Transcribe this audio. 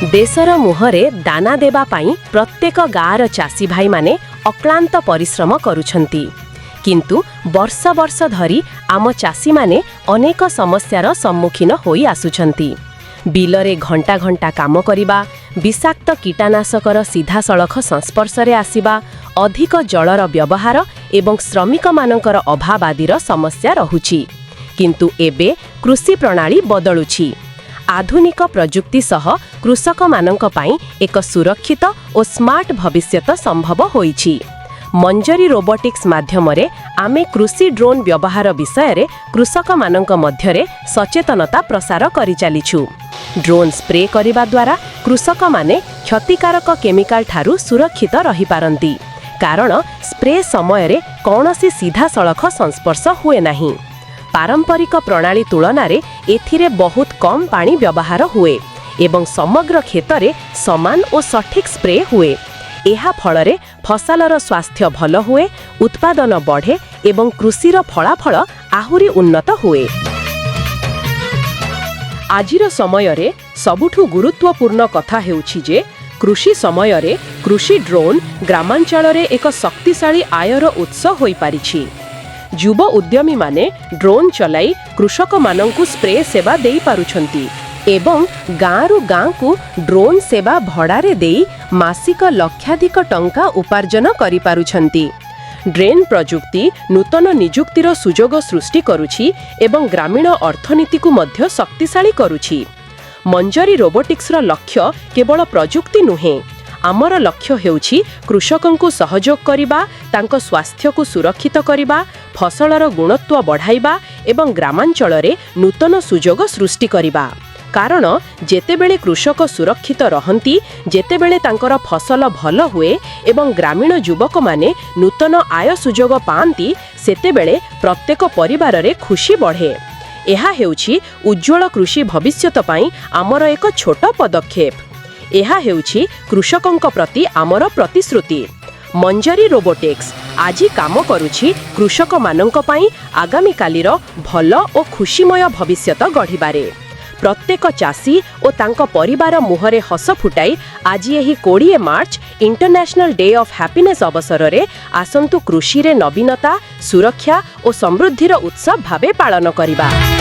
देशर मुहरे दाना देबा पाई प्रत्येक गाँर चाषी भाई माने अक्लांत परिश्रम करुछंती। किंतु वर्ष वर्ष धरी आम चाषी माने अनेक समस्यार सम्मुखीन होई आसुछंती। बिलरे घंटा घंटा काम करिबा, विषाक्त कीटनाशकर सीधा सड़ख संस्पर्श रे आसिबा, अधिक जलर व्यवहार एवं श्रमिक मानकर अभाव आदिर समस्या रहुछि। किंतु एबे कृषि प्रणाली बदलुछि। आधुनिक प्रजुक्ति सह कृषक मानक पई एक सुरक्षित और स्मार्ट भविष्यत संभव होईछि। मंजरी रोबोटिक्स माध्यमरे आमे कृषि ड्रोन व्यवहार विषय रे कृषक मानक मध्यरे सचेतनता प्रसार करि चालिछु। ड्रोन स्प्रे करिबा द्वारा कृषक माने क्षतिकारक केमिकल ठारू सुरक्षित रहि पारंती, कारण स्प्रे समय रे कौनसी सीधा सड़ख संस्पर्श हुए नाही। पारंपरिक प्रणाली तुलन रे एथिरे बहुत कम पानी व्यवहार हुए एवं समग्र क्षेत्र समान और सठिक स्प्रे हुए। एहा फलरे फसलर स्वास्थ्य भल हुए, उत्पादन बढ़े एवं कृषिर फलाफल आहुरी उन्नत हुए। आजिर समयरे सबुठु गुरुत्वपूर्ण कथा हेउछि जे कृषि समयरे कृषि ड्रोन ग्रामांचलरे एक शक्तिशाली आयर उत्स होई पारिछि। युव उद्यमी माने ड्रोन चलाई कृषक मानंकु स्प्रे सेवा देई पारुछंती एवं गाँरु गाँ को ड्रोन सेवा भड़ारे देई मासिक लक्षाधिक टंका उपार्जन करि पारुछंती। ड्रोन प्रजुक्ति नूतन निजुक्तिर सुजोग सृष्टि करुछि एवं ग्रामीण अर्थनीति को मध्य शक्तिशाली करुछि। मंजरी रोबोटिक्स रो लक्ष्य केवल प्रजुक्ति नुहे, आमर लक्ष्य हेउछि कृषकंकु सहयोग करिबा, तांको स्वास्थ्य को सुरक्षित करिबा, फसलर गुणत्व बढ़ाइबा एवं ग्रामांचलरे नूतन सुजोग सृष्टि करिबा। कारण जेतेबेले कृषक सुरक्षित रहंती, जेतेबेले तांकर फसल भल हुए एवं ग्रामीण युवक माने नूतन आय सुजोग पांती, सेतेबेले प्रत्येक परिवार रे खुशी बढ़े। एहा हेउछि उज्ज्वल कृषि भविष्यत पई आमर एक छोट पदक्षेप। एहा हेउछि कृषकंक प्रति आमर प्रतिश्रुति। मंजरी रोबोटिक्स आजी काम करुछि कृषक मानंक पई आगामी कालीर भल और खुशीमय भविष्यत गढ़िबारे। प्रत्येक चाषी और तांको परिवार मुहरे हस फुटाई आज यही 20 मार्च इंटरनेशनल डे ऑफ हैप्पीनेस अवसर रे आसंतु कृषि रे नवीनता, सुरक्षा और समृद्धिर उत्सव भावे पालन करिबा।